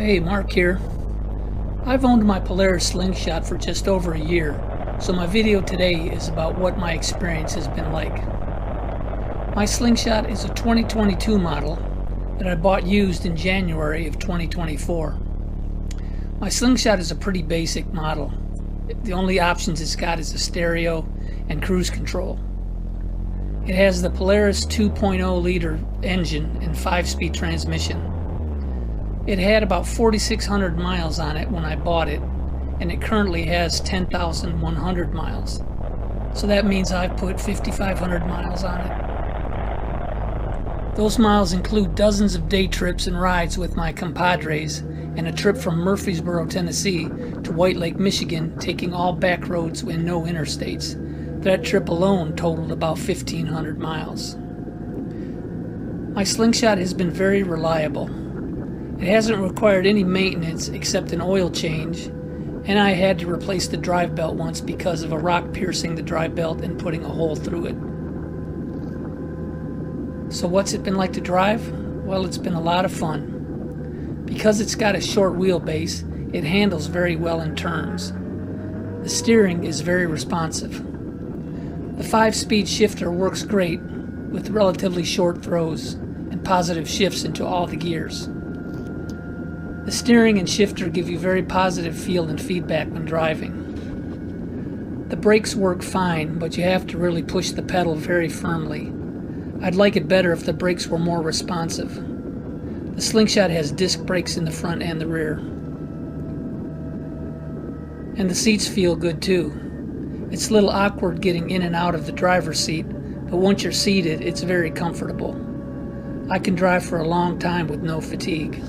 Hey, Mark here. I've owned my Polaris Slingshot for just over a year, so my video today is about what my experience has been like. My Slingshot is a 2022 model that I bought used in January of 2024. My Slingshot is a pretty basic model. The only options it's got is a stereo and cruise control. It has the Polaris 2.0 liter engine and 5-speed transmission. It had about 4,600 miles on it when I bought it, and it currently has 10,100 miles. So that means I've put 5,500 miles on it. Those miles include dozens of day trips and rides with my compadres, and a trip from Murfreesboro, Tennessee to White Lake, Michigan, taking all back roads and no interstates. That trip alone totaled about 1,500 miles. My Slingshot has been very reliable. It hasn't required any maintenance except an oil change, and I had to replace the drive belt once because of a rock piercing the drive belt and putting a hole through it. So what's it been like to drive? Well, it's been a lot of fun. Because it's got a short wheelbase, it handles very well in turns. The steering is very responsive. The 5-speed shifter works great with relatively short throws and positive shifts into all the gears. The steering and shifter give you very positive feel and feedback when driving. The brakes work fine, but you have to really push the pedal very firmly. I'd like it better if the brakes were more responsive. The Slingshot has disc brakes in the front and the rear. And the seats feel good too. It's a little awkward getting in and out of the driver's seat, but once you're seated, it's very comfortable. I can drive for a long time with no fatigue.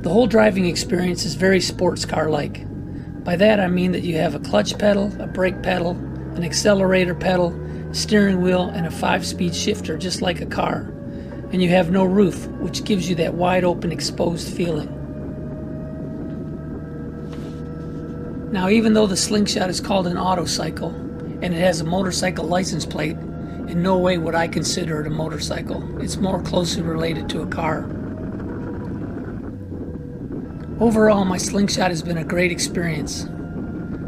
The whole driving experience is very sports car-like. By that I mean that you have a clutch pedal, a brake pedal, an accelerator pedal, a steering wheel, and a 5-speed shifter just like a car. And you have no roof, which gives you that wide open exposed feeling. Now, even though the Slingshot is called an autocycle, and it has a motorcycle license plate, in no way would I consider it a motorcycle. It's more closely related to a car. Overall, my Slingshot has been a great experience.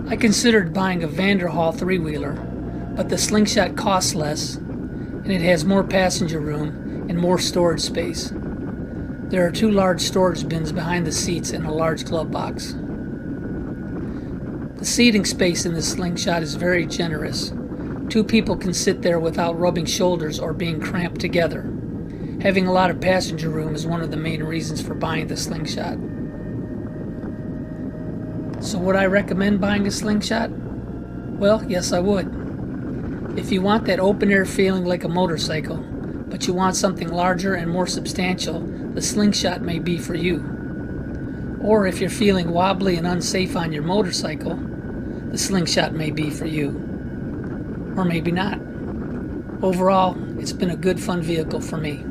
I considered buying a Vanderhaal 3-wheeler, but the Slingshot costs less, and it has more passenger room and more storage space. There are 2 large storage bins behind the seats and a large glove box. The seating space in the Slingshot is very generous. 2 people can sit there without rubbing shoulders or being cramped together. Having a lot of passenger room is one of the main reasons for buying the Slingshot. So would I recommend buying a Slingshot? Well, yes I would. If you want that open air feeling like a motorcycle, but you want something larger and more substantial, the Slingshot may be for you. Or if you're feeling wobbly and unsafe on your motorcycle, the Slingshot may be for you. Or maybe not. Overall, it's been a good fun vehicle for me.